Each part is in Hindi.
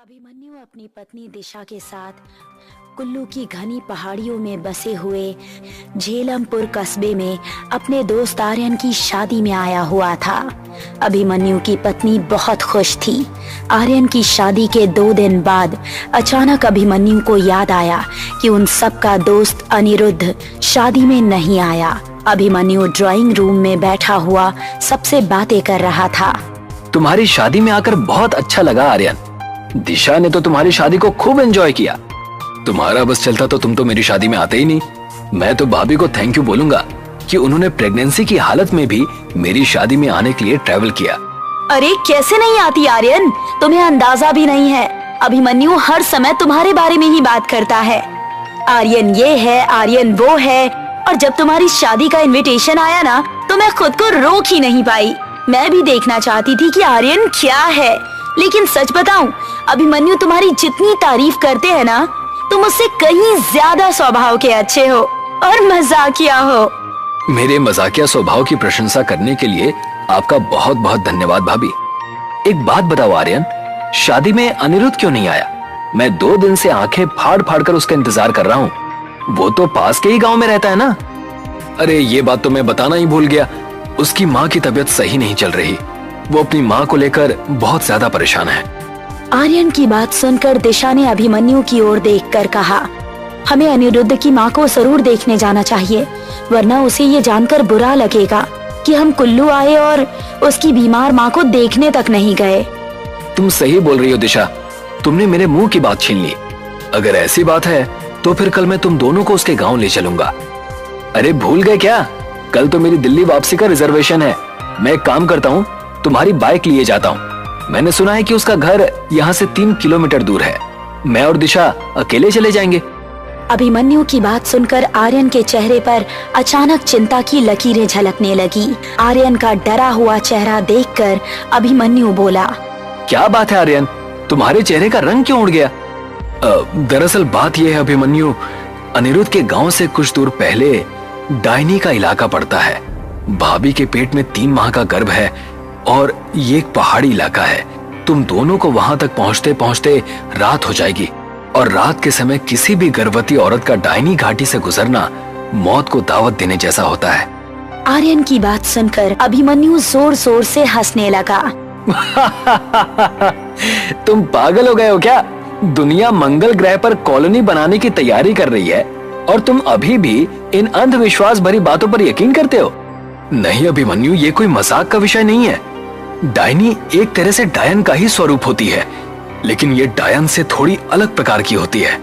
अभिमन्यु अपनी पत्नी दिशा के साथ कुल्लू की घनी पहाड़ियों में बसे हुए झेलमपुर कस्बे में अपने दोस्त आर्यन की शादी में आया हुआ था। अभिमन्यु की पत्नी बहुत खुश थी। आर्यन की शादी के 2 दिन बाद अचानक अभिमन्यु को याद आया कि उन सब का दोस्त अनिरुद्ध शादी में नहीं आया। अभिमन्यु ड्राइंग रूम में बैठा हुआ सबसे बातें कर रहा था। तुम्हारी शादी में आकर बहुत अच्छा लगा आर्यन। दिशा ने तो तुम्हारी शादी को खूब एंजॉय किया। तुम्हारा बस चलता तो तुम तो मेरी शादी में आते ही नहीं। मैं तो भाभी को थैंक यू बोलूंगा कि उन्होंने प्रेगनेंसी की हालत में भी मेरी शादी में आने के लिए ट्रैवल किया। अरे कैसे नहीं आती आर्यन, तुम्हें अंदाजा भी नहीं है। अभिमन्यु हर समय तुम्हारे बारे में ही बात करता है। आर्यन ये है, आर्यन वो है। और जब तुम्हारी शादी का इनविटेशन आया ना, तो मैं खुद को रोक ही नहीं पाई। मैं भी देखना चाहती थी कि आर्यन क्या है। लेकिन सच बताऊं, अभिमन्यु तुम्हारी जितनी तारीफ करते हैं ना, तुम उससे कहीं ज्यादा स्वभाव के अच्छे हो और मजाकिया हो। मेरे मजाकिया स्वभाव की प्रशंसा करने के लिए आपका बहुत बहुत धन्यवाद भाभी। एक बात बताओ आर्यन, शादी में अनिरुद्ध क्यों नहीं आया? मैं 2 दिन से आंखें फाड़ फाड़ कर उसका इंतजार कर रहा हूँ। वो तो पास के ही गांव में रहता है ना। अरे ये बात तो मैं बताना ही भूल गया। उसकी माँ की तबीयत सही नहीं चल रही। वो अपनी माँ को लेकर बहुत ज्यादा परेशान है। आर्यन की बात सुनकर दिशा ने अभिमन्यु की ओर देखकर कहा, हमें अनिरुद्ध की माँ को जरूर देखने जाना चाहिए, वरना उसे ये जानकर बुरा लगेगा कि हम कुल्लू आए और उसकी बीमार माँ को देखने तक नहीं गए। तुम सही बोल रही हो दिशा, तुमने मेरे मुंह की बात छीन ली। अगर ऐसी बात है तो फिर कल मैं तुम दोनों को उसके गाँव ले चलूंगा। अरे भूल गए क्या? कल तो मेरी दिल्ली वापसी का रिजर्वेशन है। मैं एक काम करता हूँ, तुम्हारी बाइक लिए जाता हूँ। मैंने सुना है कि उसका घर यहाँ से 3 किलोमीटर दूर है। मैं और दिशा अकेले चले जाएंगे। अभिमन्यु की बात सुनकर आर्यन के चेहरे पर अचानक चिंता की लकीरें झलकने लगी। आर्यन का डरा हुआ चेहरा देखकर अभिमन्यु बोला, क्या बात है आर्यन, तुम्हारे चेहरे का रंग क्यों उड़ गया? दरअसल बात यह है अभिमन्यु, अनिरुद्ध के गाँव से कुछ दूर पहले डायनी का इलाका पड़ता है। भाभी के पेट में 3 माह का गर्भ है और ये एक पहाड़ी इलाका है। तुम दोनों को वहां तक पहुंचते पहुंचते रात हो जाएगी और रात के समय किसी भी गर्भवती औरत का डायनी घाटी से गुजरना मौत को दावत देने जैसा होता है। आर्यन की बात सुनकर अभिमन्यु जोर जोर से हंसने लगा। तुम पागल हो गए हो क्या? दुनिया मंगल ग्रह पर कॉलोनी बनाने की तैयारी कर रही है और तुम अभी भी इन अंधविश्वास भरी बातों पर यकीन करते हो? नहीं अभिमन्यु, ये कोई मजाक का विषय नहीं है। डायनी एक तरह से डायन का ही स्वरूप होती है, लेकिन ये डायन से थोड़ी अलग प्रकार की होती है।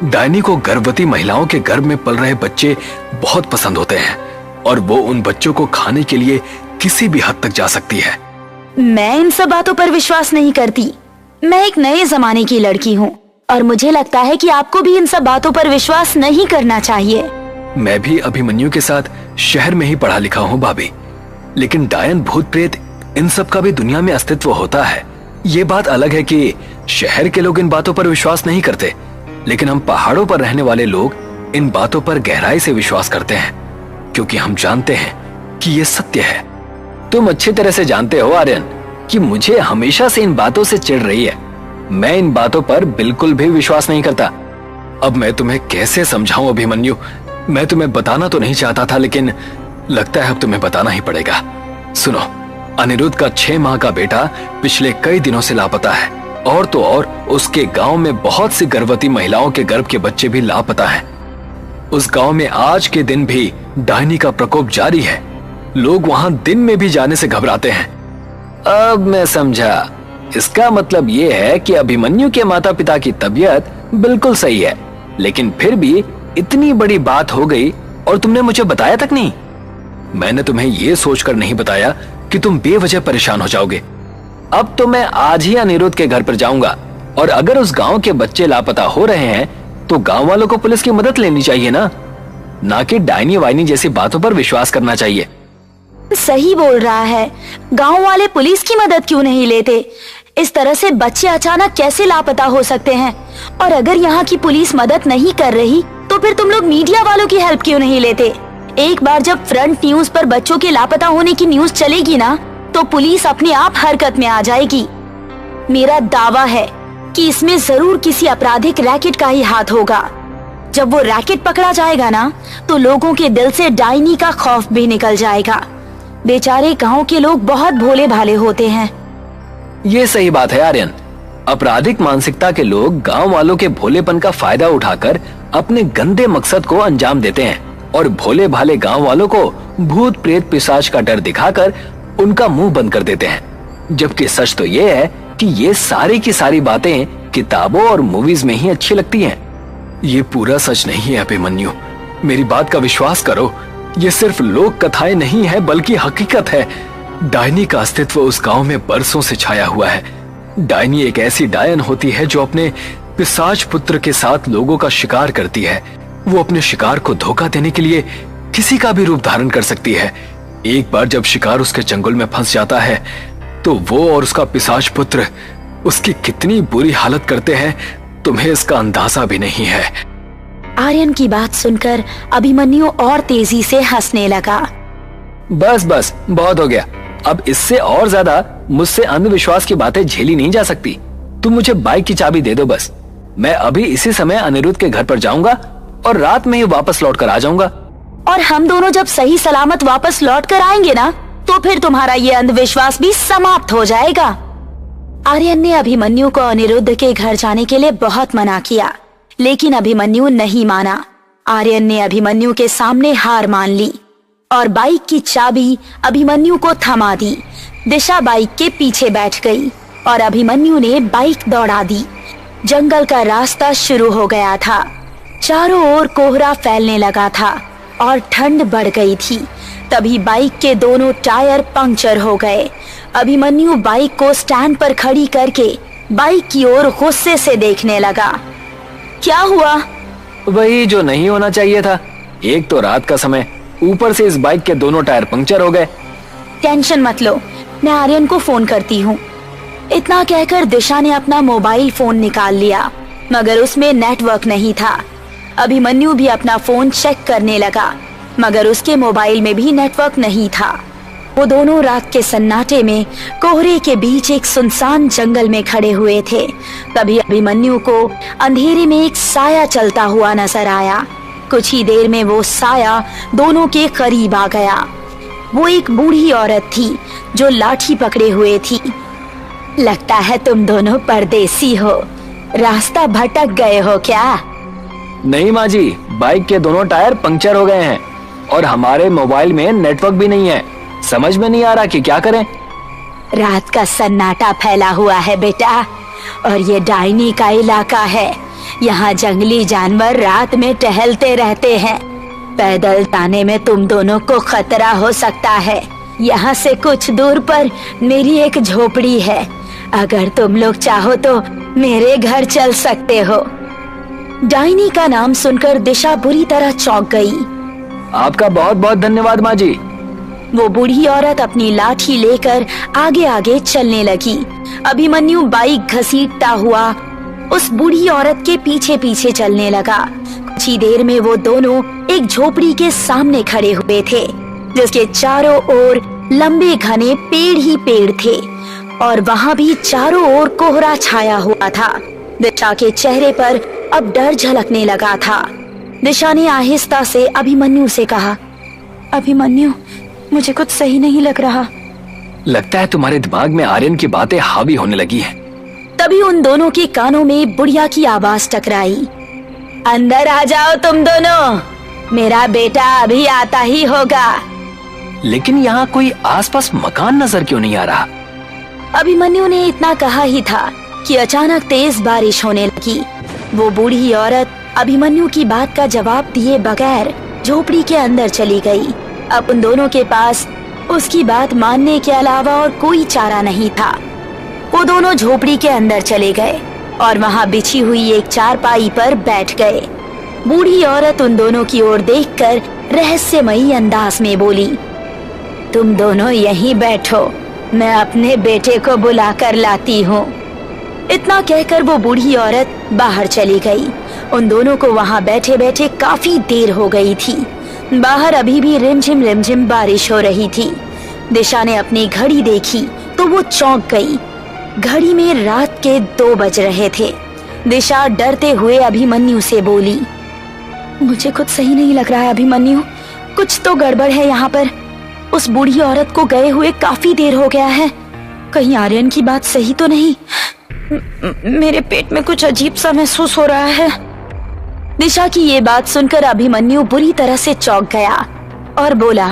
डायनी को गर्भवती महिलाओं के गर्भ में पल रहे बच्चे बहुत पसंद होते हैं और वो उन बच्चों को खाने के लिए किसी भी हद तक जा सकती है। मैं इन सब बातों पर विश्वास नहीं करती। मैं एक नए जमाने की लड़की हूँ और मुझे लगता है कि आपको भी इन सब बातों पर विश्वास नहीं करना चाहिए। मैं भी अभिमन्यु के साथ शहर में ही पढ़ा लिखा हूँ भाभी, लेकिन डायन भूत प्रेत इन सब का भी दुनिया में अस्तित्व होता है। ये बात अलग है कि शहर के लोग इन बातों पर विश्वास नहीं करते, लेकिन हम पहाड़ों पर रहने वाले लोग इन बातों पर गहराई से विश्वास करते हैं, क्योंकि हम जानते हैं कि ये सत्य है। तुम अच्छी तरह से जानते हो आर्यन कि मुझे हमेशा से इन बातों से चिढ़ रही है। मैं इन बातों पर बिल्कुल भी विश्वास नहीं करता। अब मैं तुम्हें कैसे समझाऊं अभिमन्यु? मैं तुम्हें बताना तो नहीं चाहता था, लेकिन लगता है अब तुम्हें बताना ही पड़ेगा। सुनो, अनिरुद्ध का 6 माह का बेटा पिछले कई दिनों से लापता है और तो और उसके गांव में बहुत सी गर्भवती महिलाओं के गर्भ के बच्चे भी लापता हैं। उस गांव में आज के दिन भी डायनी का प्रकोप जारी है। लोग वहां दिन में भी जाने से घबराते हैं। अब मैं समझा। इसका मतलब ये है कि अभिमन्यु के माता पिता की तबीयत बिल्कुल सही है, लेकिन फिर भी इतनी बड़ी बात हो गई और तुमने मुझे बताया तक नहीं। मैंने तुम्हें ये सोचकर नहीं बताया कि तुम बेवजह परेशान हो जाओगे। अब तो मैं आज ही अनिरुद्ध के घर पर जाऊंगा और अगर उस गांव के बच्चे लापता हो रहे हैं तो गांव वालों को पुलिस की मदद लेनी चाहिए ना कि डायनी वाइनी जैसी बातों पर विश्वास करना चाहिए। सही बोल रहा है। गांव वाले पुलिस की मदद क्यों नहीं लेते? इस तरह से बच्चे अचानक कैसे लापता हो सकते हैं? और अगर यहाँ की पुलिस मदद नहीं कर रही तो फिर तुम लोग मीडिया वालों की हेल्प क्यों नहीं लेते? एक बार जब फ्रंट न्यूज पर बच्चों के लापता होने की न्यूज चलेगी ना, तो पुलिस अपने आप हरकत में आ जाएगी। मेरा दावा है कि इसमें जरूर किसी आपराधिक रैकेट का ही हाथ होगा। जब वो रैकेट पकड़ा जाएगा ना, तो लोगों के दिल से डायनी का खौफ भी निकल जाएगा। बेचारे गांव के लोग बहुत भोले भाले होते हैं। ये सही बात है आर्यन। आपराधिक मानसिकता के लोग गांव वालों के भोलेपन का फायदा उठाकर अपने गंदे मकसद को अंजाम देते हैं और भोले भाले गांव वालों को भूत प्रेत पिशाच का डर दिखाकर उनका मुंह बंद कर देते हैं। जबकि सच तो ये है कि ये सारी की सारी बातें किताबों और मूवीज में ही अच्छी लगती हैं। ये पूरा सच नहीं है अभिमन्यु, मेरी बात का विश्वास करो। ये सिर्फ लोक कथाएं नहीं है बल्कि हकीकत है। डायनी का अस्तित्व उस गांव में बरसों से छाया हुआ है। डायनी एक ऐसी डायन होती है जो अपने पिशाच पुत्र के साथ लोगों का शिकार करती है। वो अपने शिकार को धोखा देने के लिए किसी का भी रूप धारण कर सकती है। एक बार जब शिकार उसके चंगुल में फंस जाता है तो वो और उसका पिशाच पुत्र उसकी कितनी बुरी हालत करते हैं, तुम्हें इसका अंदाजा भी नहीं है। आर्यन की बात सुनकर अभिमन्यु और तेजी से हंसने लगा। बस बस बहुत हो गया। अब इससे और ज्यादा मुझसे अंधविश्वास की बातें झेली नहीं जा सकती। तुम मुझे बाइक की चाबी दे दो बस। मैं अभी इसी समय अनिरुद्ध के घर पर जाऊंगा और रात में ही वापस लौट कर आ जाऊंगा। और हम दोनों जब सही सलामत वापस लौट कर आएंगे ना, तो फिर तुम्हारा ये अंधविश्वास भी समाप्त हो जाएगा। आर्यन ने अभिमन्यु को अनिरुद्ध के घर जाने के लिए बहुत मना किया, लेकिन अभिमन्यु नहीं माना। आर्यन ने अभिमन्यु के सामने हार मान ली और बाइक की चाबी अभिमन्यु को थमा दी। दिशा बाइक के पीछे बैठ गई और अभिमन्यु ने बाइक दौड़ा दी। जंगल का रास्ता शुरू हो गया था। चारों ओर कोहरा फैलने लगा था और ठंड बढ़ गई थी। तभी बाइक के दोनों टायर पंक्चर हो गए। अभिमन्यु बाइक को स्टैंड पर खड़ी करके बाइक की ओर गुस्से से देखने लगा। क्या हुआ? वही जो नहीं होना चाहिए था। एक तो रात का समय, ऊपर से इस बाइक के दोनों टायर पंक्चर हो गए। टेंशन मत लो, मैं आर्यन को फोन करती हूँ। इतना कहकर दिशा ने अपना मोबाइल फोन निकाल लिया, मगर उसमें नेटवर्क नहीं था। अभिमन्यु भी अपना फोन चेक करने लगा, मगर उसके मोबाइल में भी नेटवर्क नहीं था। वो दोनों रात के सन्नाटे में कोहरे के बीच एक सुनसान जंगल में खड़े हुए थे। तभी अभिमन्यु को अंधेरे में एक साया चलता हुआ नजर आया। कुछ ही देर में वो साया दोनों के करीब आ गया। वो एक बूढ़ी औरत थी जो लाठी पकड़े हुए थी। लगता है तुम दोनों परदेसी हो, रास्ता भटक गए हो क्या? नहीं माँ जी, बाइक के दोनों टायर पंक्चर हो गए हैं और हमारे मोबाइल में नेटवर्क भी नहीं है। समझ में नहीं आ रहा कि क्या करें। रात का सन्नाटा फैला हुआ है बेटा, और ये डायनी का इलाका है। यहाँ जंगली जानवर रात में टहलते रहते हैं। पैदल जाने में तुम दोनों को खतरा हो सकता है। यहाँ से कुछ दूर पर मेरी एक झोपड़ी है। अगर तुम लोग चाहो तो मेरे घर चल सकते हो। डायनी का नाम सुनकर दिशा बुरी तरह चौंक गई। आपका बहुत बहुत धन्यवाद माँ जी। वो बूढ़ी औरत अपनी लाठी लेकर आगे आगे चलने लगी। अभिमन्यु बाइक घसीटता हुआ उस बूढ़ी औरत के पीछे पीछे चलने लगा। कुछ ही देर में वो दोनों एक झोपड़ी के सामने खड़े हुए थे, जिसके चारों ओर लंबे घने पेड़ ही पेड़ थे और वहाँ भी चारों ओर कोहरा छाया हुआ था। दिशा के चेहरे पर अब डर झलकने लगा था। दिशा ने आहिस्ता से अभिमन्यु से कहा, अभिमन्यु, मुझे कुछ सही नहीं लग रहा। लगता है तुम्हारे दिमाग में आर्यन की बातें हावी होने लगी हैं। तभी उन दोनों के कानों में बुढ़िया की आवाज टकराई। अंदर आ जाओ तुम दोनों, मेरा बेटा अभी आता ही होगा। लेकिन यहाँ कोई आसपास मकान नजर क्यों नहीं आ रहा? अभिमन्यु ने इतना कहा ही था कि अचानक तेज बारिश होने लगी। वो बूढ़ी औरत अभिमन्यु की बात का जवाब दिए बगैर झोपड़ी के अंदर चली गई। अब उन दोनों के पास उसकी बात मानने के अलावा और कोई चारा नहीं था। वो दोनों झोपड़ी के अंदर चले गए और वहाँ बिछी हुई एक चारपाई पर बैठ गए। बूढ़ी औरत उन दोनों की ओर देखकर रहस्यमयी अंदाज में बोली, तुम दोनों यहीं बैठो, मैं अपने बेटे को बुला कर लाती हूँ। इतना कहकर वो बूढ़ी औरत बाहर चली गई। उन दोनों को वहाँ बैठे बैठे काफी देर हो गई थी। बाहर अभी भी रिमझिम बारिश हो रही थी। दिशा ने अपनी घड़ी देखी तो वो चौंक गई। घड़ी में रात के 2 बज रहे थे। दिशा डरते हुए अभिमन्यु से बोली, मुझे कुछ सही नहीं लग रहा है अभिमन्यु, कुछ तो गड़बड़ है यहाँ पर। उस बूढ़ी औरत को गए हुए काफी देर हो गया है, कहीं आर्यन की बात सही तो नहीं। मेरे पेट में कुछ अजीब सा महसूस हो रहा है। दिशा की ये बात सुनकर अभिमन्यु बुरी तरह से चौंक गया और बोला,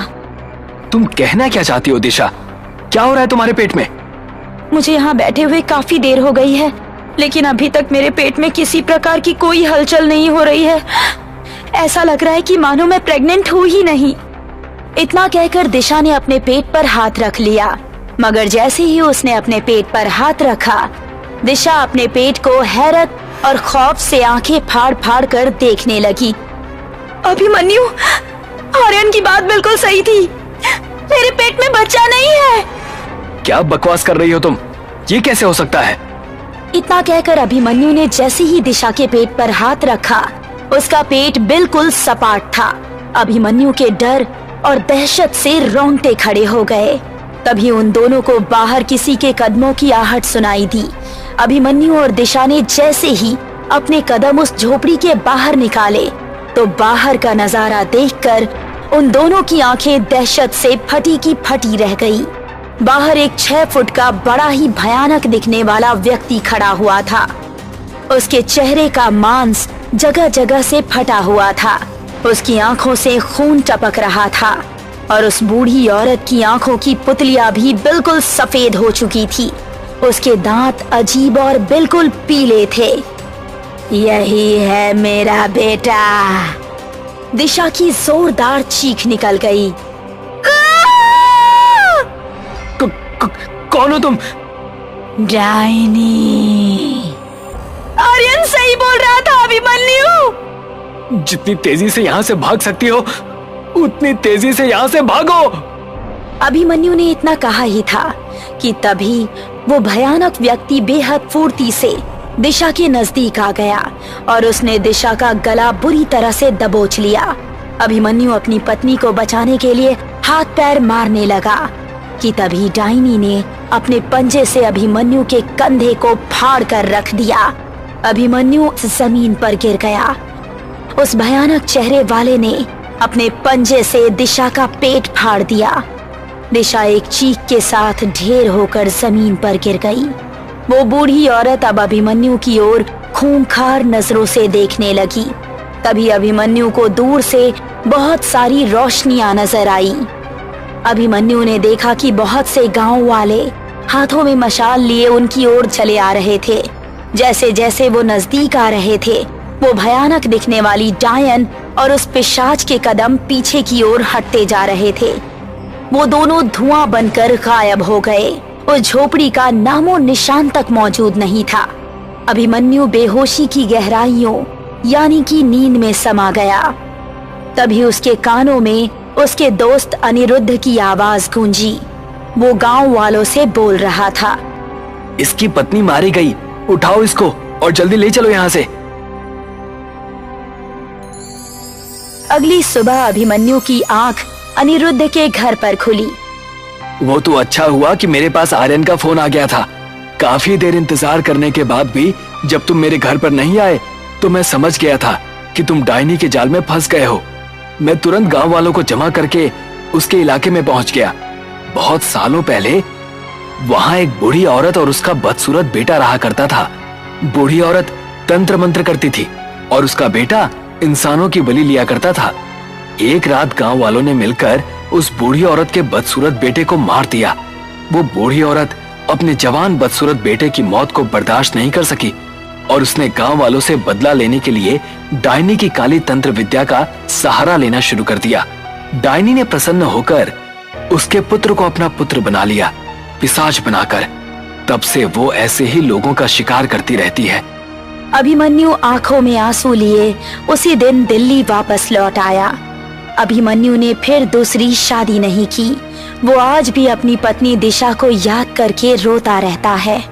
तुम कहना क्या चाहती हो दिशा? क्या हो रहा है तुम्हारे पेट में? मुझे यहाँ बैठे हुए काफी देर हो गई है, लेकिन अभी तक मेरे पेट में किसी प्रकार की कोई हलचल नहीं हो रही है। ऐसा लग रहा है कि मानो मैं प्रेग्नेंट हूँ ही नहीं। इतना कहकर दिशा ने अपने पेट पर हाथ रख लिया, मगर जैसे ही उसने अपने पेट पर हाथ रखा, दिशा अपने पेट को हैरत और खौफ से आंखें फाड़ फाड़ कर देखने लगी। अभिमन्यु, आर्यन की बात बिल्कुल सही थी, मेरे पेट में बच्चा नहीं है। क्या बकवास कर रही हो तुम? ये कैसे हो सकता है? इतना कहकर अभिमन्यु ने जैसे ही दिशा के पेट पर हाथ रखा, उसका पेट बिल्कुल सपाट था। अभिमन्यु के डर और दहशत से रोंगटे खड़े हो गए। तभी उन दोनों को बाहर किसी के कदमों की आहट सुनाई दी। अभिमन्यु और दिशा ने जैसे ही अपने कदम उस झोपड़ी के बाहर निकाले, तो बाहर का नजारा देखकर उन दोनों की आंखें दहशत से फटी की फटी रह गई। बाहर एक 6 फुट का बड़ा ही भयानक दिखने वाला व्यक्ति खड़ा हुआ था। उसके चेहरे का मांस जगह जगह से फटा हुआ था, उसकी आंखों से खून टपक रहा था और उस बूढ़ी औरत की आंखों की पुतलियां भी बिल्कुल सफेद हो चुकी थी। उसके दांत अजीब और बिल्कुल पीले थे। यही है मेरा बेटा। दिशा की जोरदार चीख निकल गई। कौन हो तुम? डायनी। आर्यन सही बोल रहा था अभिमन्यु। जितनी तेजी से यहाँ से भाग सकती हो, उतनी तेजी से यहाँ से भागो। अभिमन्यु ने इतना कहा ही था कि तभी वो भयानक व्यक्ति बेहद फुर्ती से दिशा के नजदीक आ गया और उसने दिशा का गला बुरी तरह से दबोच लिया। अभिमन्यु अपनी पत्नी को बचाने के लिए हाथ पैर मारने लगा कि तभी डायनी ने अपने पंजे से अभिमन्यु के कंधे को फाड़ कर रख दिया। अभिमन्यु जमीन पर गिर गया। उस भयानक चेहरे वाले ने अपने पंजे से दिशा का पेट फाड़ दिया। दिशा एक चीख के साथ ढेर होकर जमीन पर गिर गई। वो बूढ़ी औरत अब अभिमन्यु की ओर खूंखार नजरों से देखने लगी। तभी अभिमन्यु को दूर से बहुत सारी रोशनियां नजर आई। अभिमन्यु ने देखा कि बहुत से गांव वाले हाथों में मशाल लिए उनकी ओर चले आ रहे थे। जैसे जैसे वो नजदीक आ रहे थे, वो भयानक दिखने वाली डायन और उस पिशाच के कदम पीछे की ओर हटते जा रहे थे। वो दोनों धुआं बनकर गायब हो गए। उस झोपड़ी का नामो निशान तक मौजूद नहीं था। अभिमन्यु बेहोशी की गहराइयों यानी कि नींद में समा गया। तभी उसके कानों में उसके दोस्त अनिरुद्ध की आवाज गूंजी। वो गांव वालों से बोल रहा था, इसकी पत्नी मारी गई, उठाओ इसको और जल्दी ले चलो यहाँ से। अगली सुबह अभिमन्यु की आंख अनिरुद्ध के घर पर खुली। वो तो अच्छा हुआ कि मेरे पास आर्यन का फोन आ गया था। काफी देर इंतजार करने के बाद भी जब तुम मेरे घर पर नहीं आए तो मैं समझ गया था कि तुम डायनी के जाल में फंस गए हो। मैं तुरंत गांव वालों को जमा करके उसके इलाके में पहुंच गया। बहुत सालों पहले वहां एक बूढ़ी औरत और उसका बदसूरत बेटा रहा करता था। बूढ़ी औरत तंत्र मंत्र करती थी और उसका बेटा इंसानों की बलि लिया करता था। एक रात गांव वालों ने मिलकर उस बूढ़ी औरत के बदसूरत बेटे को मार दिया। वो बूढ़ी औरत अपने जवान बदसूरत बेटे की मौत को बर्दाश्त नहीं कर सकी और उसने गांव वालों से बदला लेने के लिए डायनी की काली तंत्र विद्या का सहारा लेना शुरू कर दिया। डायनी ने प्रसन्न होकर उसके पुत्र को अपना पुत्र बना लिया, पिशाच बनाकर। तब से वो ऐसे ही लोगों का शिकार करती रहती है। अभिमन्यु आंखों में आंसू लिए उसी दिन दिल्ली वापस लौट आया। अभिमन्यु ने फिर दूसरी शादी नहीं की। वो आज भी अपनी पत्नी दिशा को याद करके रोता रहता है।